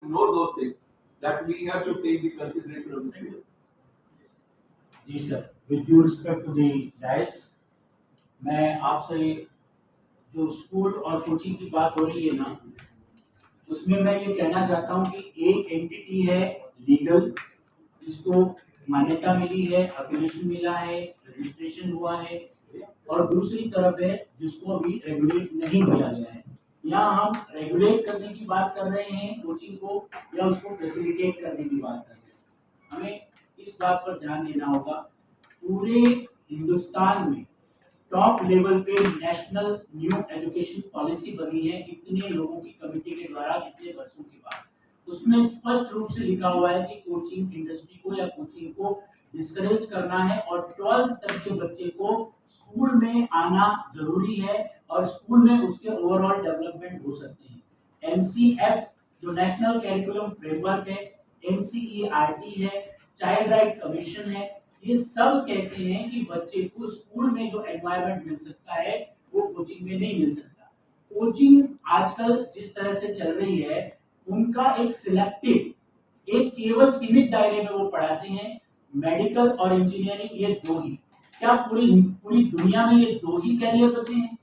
ignore those things that we have to take the consideration of the student. जी sir, with due respect to the dais, मैं आपसे जो school और coaching की बात हो रही है ना, उसमें मैं ये कहना चाहता हूँ कि एक एंटिटी है लीगल, जिसको मान्यता मिली है, एफिलिएशन मिला है, रजिस्ट्रेशन हुआ है, और दूसरी तरफ है जिसको अभी रेगुलेट नहीं किया गया है। यहाँ हम रेगुलेट करने की बात कर रहे हैं कोचिंग को, या उसको फैसिलिटेट करने की बात कर रहे हैं। हमें इस बात पर ध्यान देना होगा, पूरे हिंदुस्तान में टॉप लेवल पे नेशनल न्यू एजुकेशन पॉलिसी बनी है इतने लोगों की कमेटी के द्वारा इतने वर्षों के बाद। उसमें स्पष्ट रूप से लिखा हुआ है कि कोचिंग इंडस्ट्री को या कोचिंग को डिस्करेज करना है, और 12th तक के बच्चे को स्कूल में आना जरूरी है, और स्कूल में उसके ओवरऑल डेवलपमेंट हो सकते हैं। एनसीएफ जो नेशनल कैरिकुलम फ्रेमवर्क है, एनसीईआरटी है, चाइल्ड राइट कमीशन है, ये सब कहते हैं कि बच्चे को स्कूल में जो एनवायरनमेंट मिल सकता है वो कोचिंग में नहीं मिल सकता। कोचिंग आजकल जिस तरह से चल रही है, उनका एक सिलेक्टिव, एक केवल सीमित दायरे में वो पढ़ाते हैं। मेडिकल और इंजीनियरिंग ये दो ही, क्या पूरी दुनिया में ये दो ही कैरियर बचे हैं?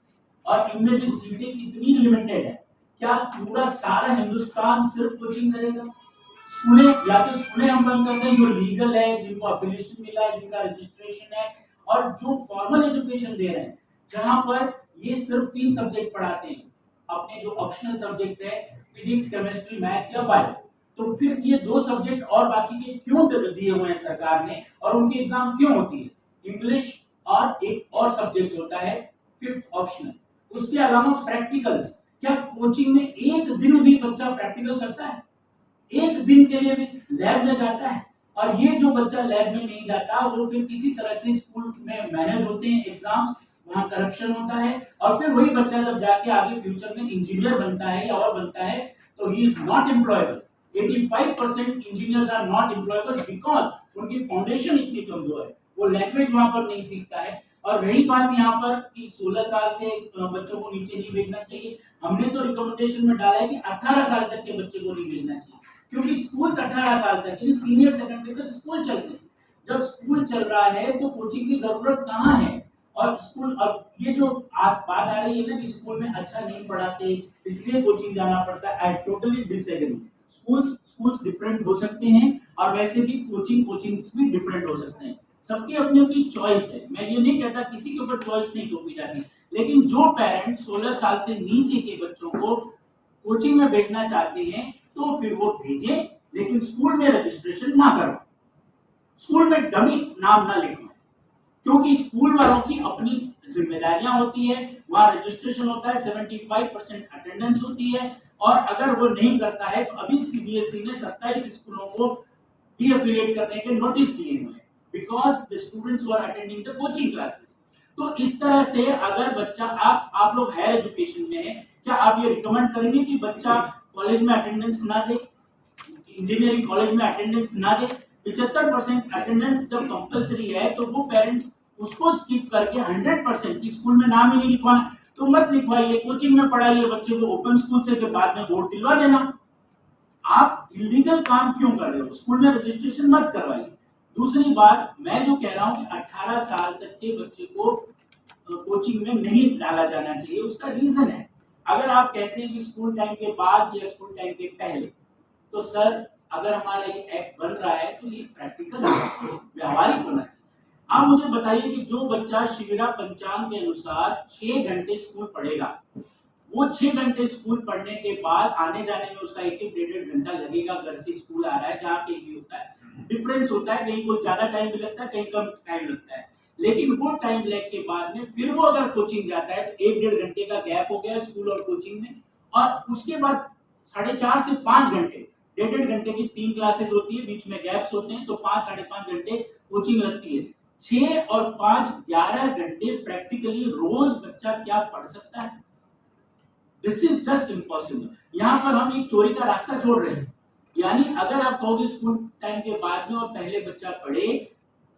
और इनमें भी सीटें कितनी लिमिटेड है? क्या पूरा सारा हिंदुस्तान सिर्फ कोचिंग करेगा? स्कूलें, या तो स्कूलें हम बंद कर दें जो लीगल है, जिनको एफिलिएशन मिला है, जिनका रजिस्ट्रेशन है, और जो फॉर्मल एजुकेशन दे रहे हैं, जहां पर ये सिर्फ 3 सब्जेक्ट पढ़ाते हैं, अपने जो ऑप्शनल सब्जेक्ट है फिजिक्स, केमिस्ट्री, मैथ्स या बायो, तो फिर ये 2 सब्जेक्ट और बाकी के क्यों दिए हुए हैं सरकार ने, और उनकी एग्जाम क्यों होती है? इंग्लिश और एक और सब्जेक्ट होता है 5th ऑप्शनल। उसके अलावा प्रैक्टिकल्स, क्या कोचिंग में एक दिन भी बच्चा प्रैक्टिकल करता है? एक दिन के लिए भी लैब में जाता है? और ये जो बच्चा लैब में नहीं जाता वो फिर किसी तरह से स्कूल में मैनेज होते हैं एग्जाम्स, वहां करप्शन होता है, और फिर वही बच्चा जब जाके आगे फ्यूचर में इंजीनियर बनता है या और बनता है तो he is not employable. 85% engineers are not employable because उनकी फाउंडेशन इतनी कमजोर है, वो लैंग्वेज वहां पर नहीं सीखता है। और रही बात यहाँ पर कि 16 साल से बच्चों को नीचे नहीं भेजना चाहिए, हमने तो रिकमेंडेशन में डाला है कि 18 साल तक के बच्चे को नहीं भेजना चाहिए, क्योंकि स्कूल 18 साल तक यानी सीनियर सेकेंडरी तक स्कूल चलते हैं। जब स्कूल चल रहा है तो कोचिंग की जरूरत कहाँ है? और स्कूल, और ये जो आप बात आ रही है ना कि स्कूल में अच्छा नहीं पढ़ाते इसलिए कोचिंग जाना पड़ता है, I totally disagree. Schools different हो सकते हैं, और वैसे भी कोचिंग्स भी डिफरेंट हो सकते हैं। सबकी अपनी अपनी चॉइस है, मैं ये नहीं कहता किसी के ऊपर चॉइस नहीं थोपी जाती, लेकिन जो पेरेंट्स 16 साल से नीचे के बच्चों को कोचिंग में भेजना चाहते हैं तो फिर वो भेजें, लेकिन स्कूल में रजिस्ट्रेशन ना करो, स्कूल में डमी नाम ना लिखो, क्योंकि स्कूल वालों की अपनी जिम्मेदारियां होती है, वहां रजिस्ट्रेशन होता है, 75% अटेंडेंस होती है, और अगर वो नहीं करता है तो अभी सीबीएसई ने 27 स्कूलों को डीएफिलिएट करने के नोटिस दिए हुए हैं because the students were attending the coaching classes. तो इस तरह से अगर बच्चा, आप लोग हायर एजुकेशन में हैं, क्या आप ये रिकमेंड करेंगे कि बच्चा कॉलेज में अटेंडेंस ना दे, इंजीनियरिंग कॉलेज में अटेंडेंस ना दे? 75% अटेंडेंस जब कंपलसरी है तो वो पेरेंट्स उसको स्किप करके 100% की स्कूल में नाम ही नहीं लिखवाना, तो मत लिखवाइए, कोचिंग में पढ़ाइए बच्चे को ओपन स्कूल से, फिर बाद में वोट दिलवा देना। आप इलीगल काम क्यों कर रहे हो? स्कूल में रजिस्ट्रेशन मत करवाइए। दूसरी बात, मैं जो कह रहा हूँ कि 18 साल तक के बच्चे को कोचिंग में नहीं डाला जाना चाहिए, उसका रीजन है, अगर आप कहते हैं कि स्कूल टाइम के बाद या स्कूल टाइम के पहले, तो सर अगर हमारा ये एक्ट बन रहा है तो ये प्रैक्टिकल व्यवहारिक होना चाहिए। आप मुझे बताइए कि जो बच्चा शिविरा पंचांग के अनुसार 6 घंटे स्कूल पढ़ेगा, वो 6 घंटे स्कूल पढ़ने के बाद आने जाने में उसका 1-1 घंटा लगेगा, घर से स्कूल आ रहा है, जहाँ कहीं भी होता है, डिफरेंस होता है, कहीं को ज्यादा टाइम भी लगता है, कहीं कम टाइम लगता है, लेकिन वो टाइम लैग के बाद में फिर वो अगर कोचिंग जाता है तो 1-1.5 घंटे का गैप हो गया स्कूल और कोचिंग में, और उसके बाद 4.5 से 5 घंटे, 1.5 घंटे की 3 क्लासेस होती है, बीच में गैप्स होते हैं, तो 5-5.5 घंटे कोचिंग लगती है। 6 और 5 11 घंटे प्रैक्टिकली रोज बच्चा क्या पढ़ सकता है? This is just impossible. यहाँ पर हम एक चोरी का रास्ता छोड़ रहे हैं, यानी अगर आप कहोगे स्कूल टाइम के बाद में और पहले बच्चा पढ़े,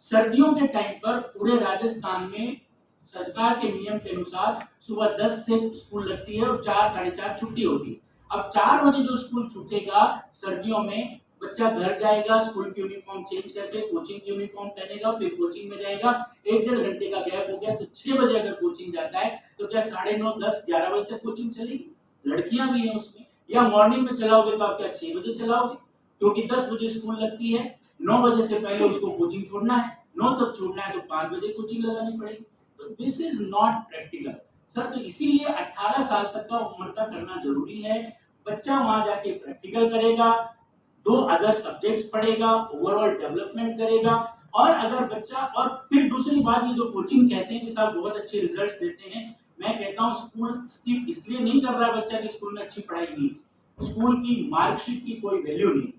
सर्दियों के टाइम पर पूरे राजस्थान में सरकार के नियम के अनुसार सुबह 10 से स्कूल लगती है और 4-4:30 छुट्टी होती है। अब 4 बजे जो स्कूल छूटेगा सर्दियों में, बच्चा घर जाएगा, स्कूल की यूनिफॉर्म चेंज करके कोचिंग की यूनिफॉर्म पहनेगा, फिर कोचिंग में जाएगा, 1-1.5 घंटे का गैप हो गया, तो 6 बजे अगर कोचिंग जाता है तो क्या 9:30, 10, 11 बजे तक कोचिंग चलेगी? लड़कियां भी हैं उसमें। या मॉर्निंग में चलाओगे तो आप क्या 6 बजे चलाओगे? क्योंकि 10 बजे स्कूल लगती है, 9 बजे से पहले उसको कोचिंग छोड़ना है, 9 तक छोड़ना है तो 5 बजे कोचिंग लगानी पड़ेगी। तो this is not practical sir. तो इसीलिए 18 साल तक का उम्र का करना जरूरी है। बच्चा वहां जाके प्रैक्टिकल करेगा, 2 अदर सब्जेक्ट्स पढ़ेगा, ओवरऑल डेवलपमेंट करेगा। और अगर बच्चा, और फिर दूसरी बात, ये जो कोचिंग कहते हैं कि साहब बहुत अच्छे रिजल्ट्स देते हैं, मैं कहता हूँ स्कूल स्किप इसलिए नहीं कर रहा है बच्चा कि स्कूल में अच्छी पढ़ाई नहीं, स्कूल की मार्कशीट की कोई वैल्यू नहीं।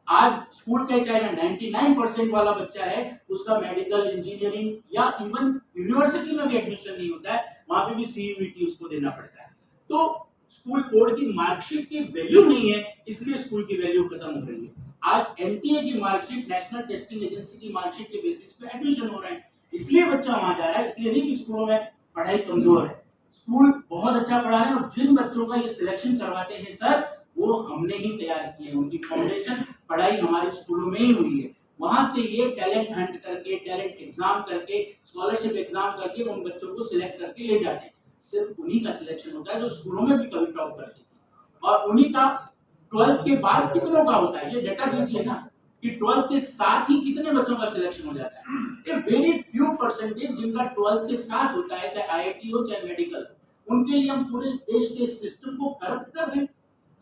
आज स्कूल का चाहे 99% वाला बच्चा है, उसका मेडिकल, इंजीनियरिंग या इवन यूनिवर्सिटी में भी एडमिशन नहीं होता है, वहां पे भी सीयूईटी उसको देना पड़ता है। तो स्कूल बोर्ड की मार्कशीट की वैल्यू नहीं है, इसलिए स्कूल की वैल्यू खत्म हो रही है। आज एनटीए की मार्कशीट, नेशनल टेस्टिंग एजेंसी की मार्कशीट के बेसिस पे एडमिशन हो रहे हैं, इसलिए बच्चा वहां जा रहा है, इसलिए नहीं कि स्कूलों में पढ़ाई कमजोर है। स्कूल बहुत अच्छा पढ़ा है, और जिन बच्चों का ये सिलेक्शन करवाते हैं सर, वो हमने ही तैयार किए हैं, उनकी फाउंडेशन पढ़ाई हमारे स्कूलों में ही हुई है। वहां से ये टैलेंट हंट करके, टैलेंट एग्जाम करके, स्कॉलरशिप एग्जाम करके उन बच्चों को सिलेक्ट करके ले जाते हैं। सिर्फ उन्हीं का सिलेक्शन होता है जो स्कूलों में भी कभी टॉप करते थे। और उन्हीं का 12th के बाद कितनों का होता है, ये डेटा दीजिए ना, कि 12th के साथ ही कितने बच्चों का सिलेक्शन हो जाता है। वेरी फ्यू परसेंटेज जिनका 12th के साथ होता है, चाहे आईआईटी हो चाहे मेडिकल, उनके लिए हम पूरे देश के सिस्टम को करप्ट कर रहे हैं।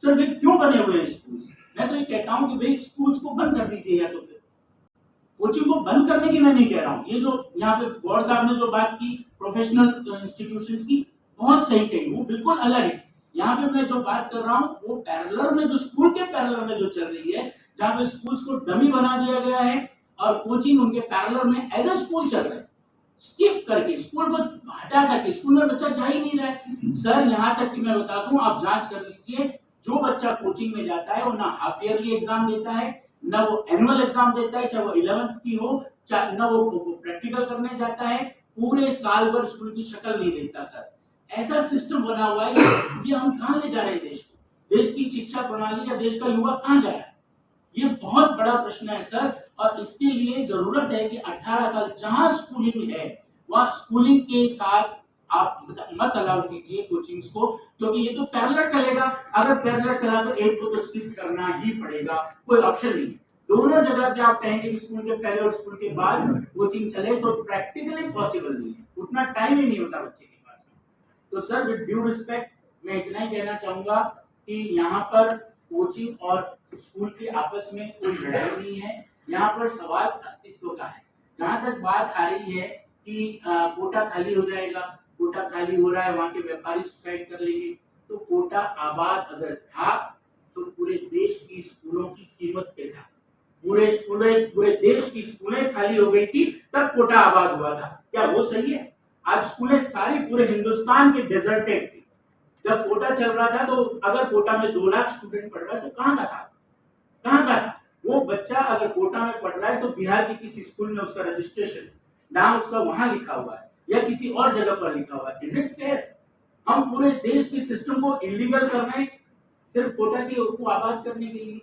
सर वे क्यों बने हुए हैं स्कूल? मैं तो ये कहता हूँ कि भाई स्कूल्स को बंद कर दीजिए, या तो फिर कोचिंग को बंद करने की मैं नहीं कह रहा हूँ। ये जो यहाँ पे गौर साहब ने जो बात की प्रोफेशनल इंस्टीट्यूशंस की, बहुत सही कही, वो बिल्कुल अलग है। यहाँ पे मैं जो बात कर रहा हूँ वो पैरेलल में, जो स्कूल के पैरेलल में जो चल रही है, जहाँ पे स्कूल्स को डमी बना दिया गया है और कोचिंग उनके पैरेलल में एज ए स्कूल चल रहा है, स्किप करके स्कूल को हटा करके स्कूल में बच्चा जा ही नहीं रहा है। सर यहाँ तक कि मैं बता दूं, आप जांच कर लीजिए, जो बच्चा कोचिंग में जाता है वो ना हाफ ईयरली एग्जाम देता है, ना वो एनुअल एग्जाम देता है, चाहे वो 11th की हो, चाहे ना वो प्रैक्टिकल करने जाता है, पूरे साल भर स्कूल की शक्ल नहीं देखता। सर ऐसा सिस्टम बना हुआ है, ये हम कहाँ ले जा रहे हैं देश को? देश की शिक्षा प्रणाली या देश का युवा कहाँ जा रहा है? ये बहुत बड़ा प्रश्न है सर। और इसके लिए जरूरत है कि 18 साल जहां स्कूलिंग है, वहां स्कूलिंग के साथ आप मत अलाउ कीजिए कोचिंग्स को, क्योंकि ये तो पैरेलल चलेगा। अगर पैरेलल चला तो एक को तो स्किप करना ही पड़ेगा, कोई ऑप्शन नहीं। दोनों जगह पे आप कहेंगे कि स्कूल के पहले और स्कूल के बाद कोचिंग चले, तो प्रैक्टिकली पॉसिबल नहीं है, उतना टाइम ही नहीं होता बच्चे के पास में। तो सर विद ड्यू रिस्पेक्ट मैं इतना ही कहना चाहूंगा कि यहाँ पर कोचिंग और स्कूल के आपस में कोई लड़ाई नहीं है, यहाँ पर सवाल अस्तित्व का है। जहां तक बात आ रही है कि कोटा खाली हो जाएगा, कोटा खाली हो रहा है, वहां के व्यापारी सुसाइड कर लेंगे, तो कोटा आबाद अगर था तो पूरे देश की स्कूलों की कीमत पे था। पूरे देश की स्कूलें खाली हो गई थी तब कोटा आबाद हुआ था। क्या वो सही है? आज स्कूलें सारी पूरे हिंदुस्तान के डेजर्टेड थी। जब कोटा चल रहा था तो अगर कोटा में 2 लाख स्टूडेंट पढ़ रहा है तो कहाँ का था? कहाँ का था वो बच्चा? अगर कोटा में पढ़ रहा है तो बिहार के किसी स्कूल में उसका रजिस्ट्रेशन नाम उसका वहां लिखा हुआ है या किसी और जगह पर लिखा हुआ है। Is it fair? हम पूरे देश के सिस्टम को इलीगल कर रहे हैं सिर्फ कोटा के को आबाद करने के लिए?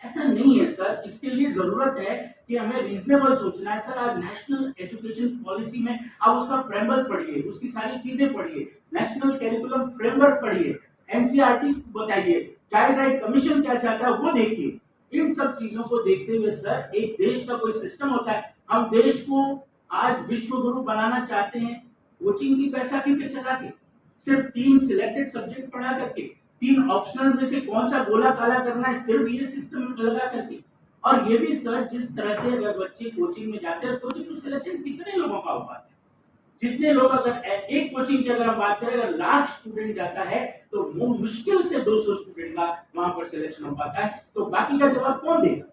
ऐसा नहीं है सर। इसके लिए जरूरत है कि हमें रीजनेबल सोचना है। सर आज नेशनल एजुकेशन पॉलिसी में आप उसका प्रेम्बल पढ़िए, उसकी सारी चीजें पढ़िए, नेशनल करिकुलम फ्रेमवर्क पढ़िए, एनसीईआरटी बताइए, चाइल्ड राइट कमीशन क्या चाहता है वो देखिए। इन सब चीजों को देखते हुए सर एक देश का कोई सिस्टम होता है। हम देश को आज विश्व गुरु बनाना चाहते हैं कोचिंग की बैसाखी पे चला के, सिर्फ 3 सिलेक्टेड सब्जेक्ट पढ़ा करके, 3 ऑप्शनल में से कौन सा गोला काला करना है, सिर्फ ये सिस्टम लगा करके। और ये भी सर जिस तरह से अगर बच्चे कोचिंग में जाते हैं, कोचिंग में सिलेक्शन कितने लोगों का हो पाता है? जितने लोग, अगर एक कोचिंग की अगर हम बात करें, अगर लाख स्टूडेंट जाता है तो वो मुश्किल से 200 स्टूडेंट का वहां पर सिलेक्शन हो पाता है। तो बाकी का जवाब कौन देगा?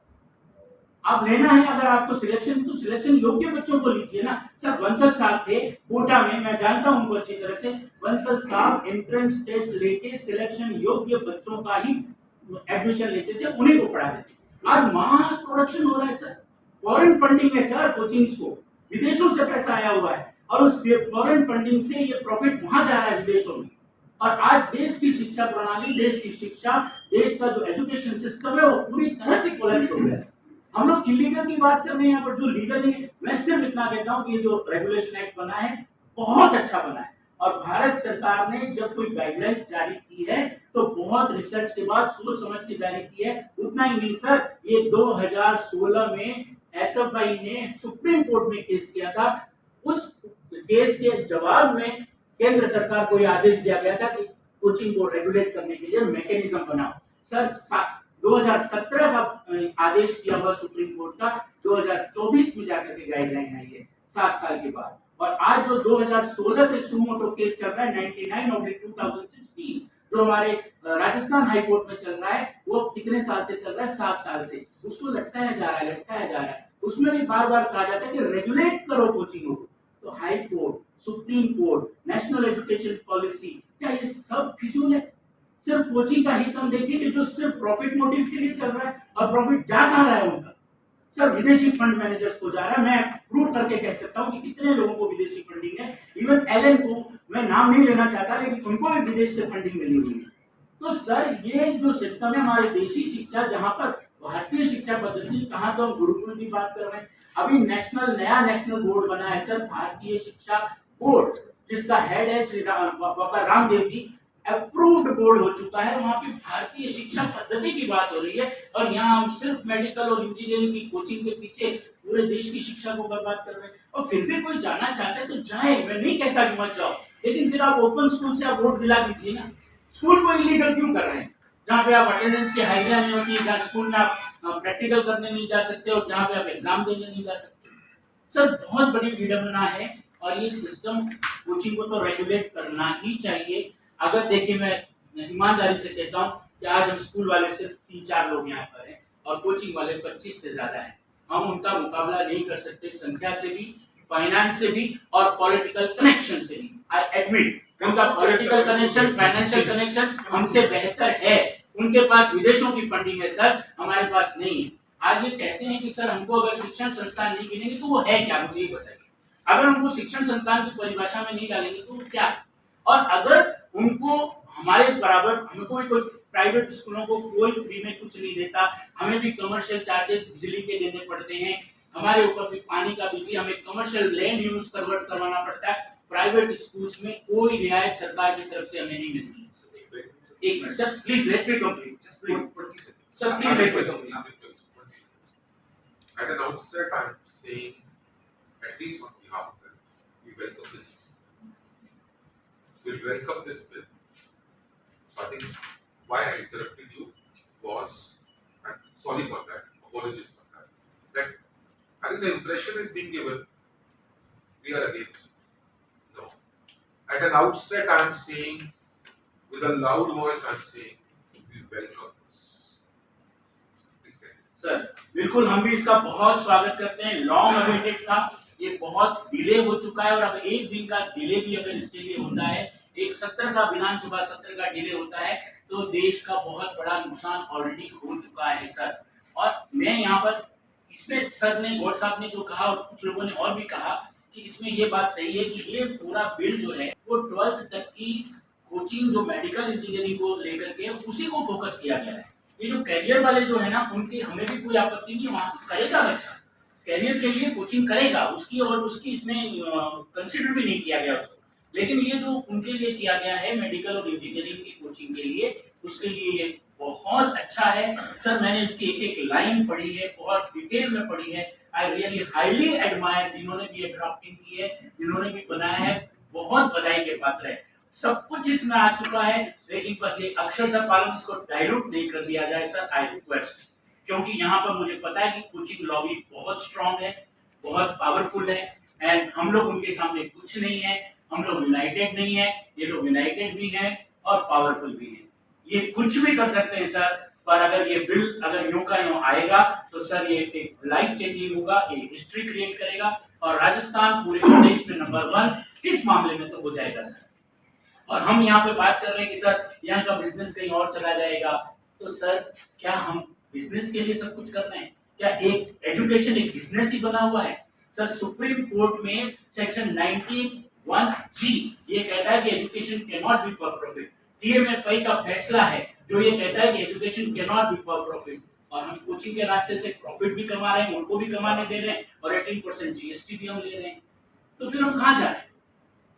आप लेना है अगर आपको सिलेक्शन, तो सिलेक्शन योग्य बच्चों को लीजिए ना। सर बंसल साहब थे कोटा में, मैं जानता हूं उनको अच्छी तरह से। बंसल साहब एंट्रेंस टेस्ट लेके सिलेक्शन योग्य बच्चों का ही एडमिशन लेते थे, उन्हीं को पढ़ाते थे। आज मास प्रोडक्शन हो रहा है सर, फॉरेन फंडिंग है सर कोचिंग्स को, विदेशों से पैसा आया हुआ है और उस फॉरेन फंडिंग से ये प्रॉफिट वहां जा रहा है विदेशों में। और आज देश की शिक्षा प्रणाली, देश की शिक्षा, देश का जो एजुकेशन सिस्टम है वो पूरी तरह से कोलैप्स हो गया है। हम लोग इलीगल की बात कर रहे हैं यहाँ पर, जो लीगल है, मैं सिर्फ इतना कहता हूँ कि ये जो रेगुलेशन एक्ट बना है बहुत अच्छा बना है। और भारत सरकार ने जब कोई गाइडलाइंस जारी की है तो बहुत रिसर्च के बाद सोच समझ के जारी की है। उतना ही नहीं सर, ये 2016 में एसएफआई ने सुप्रीम कोर्ट में केस किया था। उस केस के जवाब में केंद्र सरकार को यह आदेश दिया गया था कि कोचिंग को रेगुलेट करने के लिए मैकेनिज्म बनाओ। सर 2017 का आदेश किया हुआ सुप्रीम कोर्ट का, 2024 में जाकर के गाइडलाइन आई है 7 साल के बाद। और आज जो 2016 से सुमोटो केस चल रहा है 99/2016, जो हमारे राजस्थान हाई कोर्ट में चल रहा है, वो कितने साल से चल रहा है? 7 साल से। उसको लटकाया जा रहा है, लटकाया जा रहा है। उसमें भी बार बार कहा जाता है कि रेगुलेट करो कोचिंगों को। तो high court, supreme court, national education policy, क्या ये सब फिजूल है? सिर्फ कोचिंग का ही हम देखिए कि जो सिर्फ प्रॉफिट मोटिव के लिए चल रहा है, और प्रॉफिट जा कहां रहा है उनका? सर विदेशी फंड मैनेजर्स को जा रहा है। मैं प्रूव करके कह सकता हूं कि कितने लोगों को विदेशी फंडिंग है। इवन एलन को, मैं नाम नहीं लेना चाहता, लेकिन उनको भी विदेश से फंडिंग मिली हुई है। तो सर ये जो सिस्टम है हमारे देशी शिक्षा, जहां पर भारतीय शिक्षा पद्धति, कहां तो हम गुरुकुल की बात कर रहे हैं, अभी नया नेशनल बोर्ड बना है सर, भारतीय शिक्षा बोर्ड, जिसका हेड है श्री बाबा रामदेव जी। अप्रूव्ड बोर्ड हो चुका है, वहां पे भारतीय शिक्षा पद्धति की बात हो रही है। और यहाँ हम सिर्फ मेडिकल और इंजीनियरिंग की कोचिंग के पीछे पूरे देश की शिक्षा को बर्बाद कर रहे हैं। और फिर भी कोई जाना चाहता है तो जाए, मैं नहीं कहता कि मत जाओ, लेकिन फिर आप ओपन स्कूल से आप वोट दिला दीजिए ना। स्कूल को इलीगल क्यों कर रहे हैं? जहाँ पे आप अटेंडेंस की हाजिरियां नहीं होती, जहाँ स्कूल में आप प्रैक्टिकल करने नहीं जा सकते, और जहाँ पे आप एग्जाम देने नहीं जा सकते। सर बहुत बड़ी विडंबना है। और ये सिस्टम, कोचिंग को तो रेगुलेट करना ही चाहिए। अगर देखिए, मैं ईमानदारी से कहता हूँ कि आज हम स्कूल वाले सिर्फ 3-4 लोग यहाँ पर हैं और कोचिंग वाले 25 से ज्यादा हैं। हम उनका मुकाबला नहीं कर सकते, संख्या से भी, फाइनेंस से भी, और पॉलिटिकल कनेक्शन से भी। आई एडमिट, उनका पॉलिटिकल कनेक्शन, फाइनेंशियल कनेक्शन हमसे बेहतर है। उनके पास विदेशों की फंडिंग है सर, हमारे पास नहीं है। आज ये कहते हैं कि सर हमको अगर शिक्षण संस्थान नहीं मिलेंगे तो वो है क्या, मुझे ये बताइए। अगर उनको शिक्षण संस्थान की परिभाषा में नहीं डालेंगे तो क्या है? और अगर उनको हमारे बराबर, हमको भी कोई प्राइवेट स्कूलों को कोई फ्री में कुछ नहीं देता, हमें भी कमर्शियल चार्जेस बिजली के देने पड़ते हैं, हमारे ऊपर भी पानी का, बिजली, हमें कमर्शियल लैंड यूज कन्वर्ट करवाना पड़ता है। प्राइवेट स्कूल्स में कोई रियायत सरकार की तरफ से हमें नहीं मिलती। एक minute sir, please let me complete. Sir please let me complete. At an outset, I'm saying, at least on behalf of them, we welcome this. We welcome this bill. So I think why I interrupted you was, and sorry for that, apologies for that. That I think the impression is being given we are against it. No. At an outset, I'm saying, with a loud voice, I'm saying, we welcome this. Sir बिल्कुल, हम भी इसका बहुत स्वागत करते हैं। Long awaited था, ये बहुत डिले हो चुका है। और अब एक दिन का डिले भी अगर इसके लिए होता है, एक सत्र का, विधानसभा सत्र का डिले होता है, तो देश का बहुत बड़ा नुकसान ऑलरेडी हो चुका है सर। और मैं यहाँ पर, इसमें सर ने, गौड़ साहब ने जो कहा और कुछ लोगों ने और भी कहा कि इसमें ये बात सही है कि ये पूरा बिल जो है वो 12th तक की कोचिंग, जो मेडिकल इंजीनियरिंग को लेकर के, उसी को फोकस किया गया है। ये जो कैरियर वाले जो है ना, उनकी हमें भी कोई आपत्ति नहीं, वहां करेगा बच्चा, कैरियर के लिए कोचिंग करेगा उसकी, और उसकी इसमें कंसिडर भी नहीं किया गया उसको। लेकिन ये जो उनके लिए किया गया है मेडिकल और इंजीनियरिंग की कोचिंग के लिए, उसके लिए ये बहुत अच्छा है सर। मैंने इसकी एक एक लाइन पढ़ी है, बहुत डिटेल में पढ़ी है। आई रियली हाईली एडमायर जिन्होंने भी ये ड्राफ्टिंग की है, जिन्होंने भी बनाया है, बहुत बधाई के पात्र है। सब कुछ इसमें आ चुका है, लेकिन बस ये अक्षरशः पालन, इसको डाइल्यूट नहीं कर दिया जाए सर, आई रिक्वेस्ट। क्योंकि यहाँ पर मुझे पता है कि कोचिंग लॉबी बहुत स्ट्रांग है, बहुत पावरफुल है, एंड हम लोग उनके सामने कुछ नहीं है। हम लोग यूनाइटेड नहीं है, ये लोग यूनाइटेड भी हैं और पावरफुल भी हैं। ये कुछ भी कर सकते हैं सर, पर अगर ये बिल अगर यूं का यूं आएगा तो सर ये एक लाइफ चेंजिंग होगा, ये हिस्ट्री क्रिएट करेगा, और राजस्थान पूरे देश में नंबर 1 इस मामले में तो हो जाएगा सर। और हम यहाँ पे बात कर रहे हैं कि सर यहाँ का बिजनेस कहीं और चला जाएगा, तो सर क्या हम बिजनेस के लिए सब कुछ कर रहे हैं? क्या एक एजुकेशन एक बिजनेस ही बना हुआ है? सर सुप्रीम कोर्ट में सेक्शन 1G ये कहता है कि education can not be for profit. TMFI का फैसला है जो ये कहता है कि education can not be for profit. और हम कोचिंग के रास्ते से प्रॉफिट भी कमा रहे हैं, उनको भी कमाने दे रहे हैं और 18% जीएसटी भी हम ले रहे हैं। तो फिर हम कहाँ जा रहे हैं?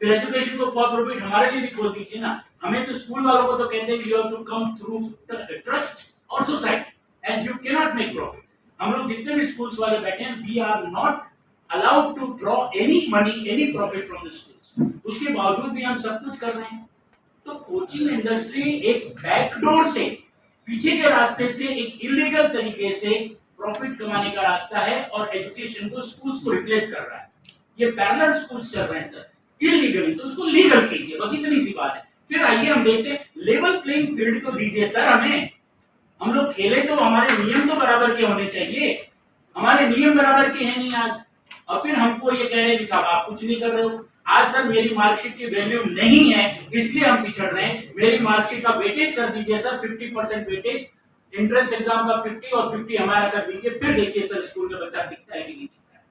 फिर एजुकेशन को फॉर प्रॉफिट हमारे लिए भी खोल दीजिए ना। हमें तो स्कूल वालों को तो कहते हैं कि you have to come through trust और society and you cannot make मेक प्रॉफिट। हम लोग जितने भी स्कूल्स वाले बैठे हैं, we are not allowed to draw any money, any profit from the schools. उसके बावजूद भी हम सब कुछ कर रहे हैं। तो कोचिंग इंडस्ट्री एक बैकडोर से, पीछे के रास्ते से, एक इलीगल तरीके से प्रॉफिट कमाने का रास्ता है और एजुकेशन को, स्कूल्स को रिप्लेस कर रहा है। ये पैरेलल स्कूल्स चल रहे हैं सर, इलीगली, तो उसको लीगल कीजिए, बस इतनी सी बात है। फिर आइए हम देखते हैं, लेवल प्लेइंग फील्ड तो दीजिए सर हमें। हम लोग खेले तो हमारे नियम तो बराबर के होने चाहिए। हमारे नियम बराबर के हैं नहीं आज, और फिर हमको ये कह रहे हैं कि साहब आप कुछ नहीं कर रहे हो। आज सर मेरी मार्कशीट की वैल्यू नहीं है इसलिए हम पिछड़ रहे हैं। मेरी मार्कशीट का वेटेज कर दीजिए सर, 50% वेटेज, एंट्रेंस एग्जाम का 50 और 50 हमारा कर दीजिए, फिर देखिए सर स्कूल में बच्चा दिखता है कि नहीं दिखता है।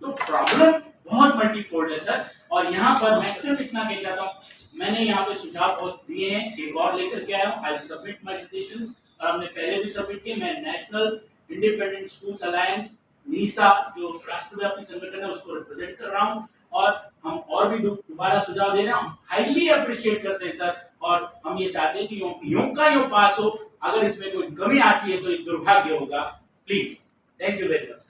तो प्रॉब्लम बहुत मल्टीफोल्ड है सर। और यहाँ पर मैं सिर्फ इतना कह चाहता हूँ, मैंने यहाँ पे सुझाव बहुत दिए हैं, एक और लेकर के आया हूँ। आई सबमिट माई सजेशंस, और हमने पहले भी सबमिट किए। मैं national independent schools alliance NISA जो राष्ट्रव्यापी संगठन है उसको रिप्रेजेंट कर रहा हूँ, और हम और भी दोबारा सुझाव दे रहे हैं। हाईली अप्रिशिएट करते हैं सर, और हम ये चाहते हैं कि योग का योग पास हो। अगर इसमें कोई कमी आती है तो एक दुर्भाग्य होगा। Please, thank you very much.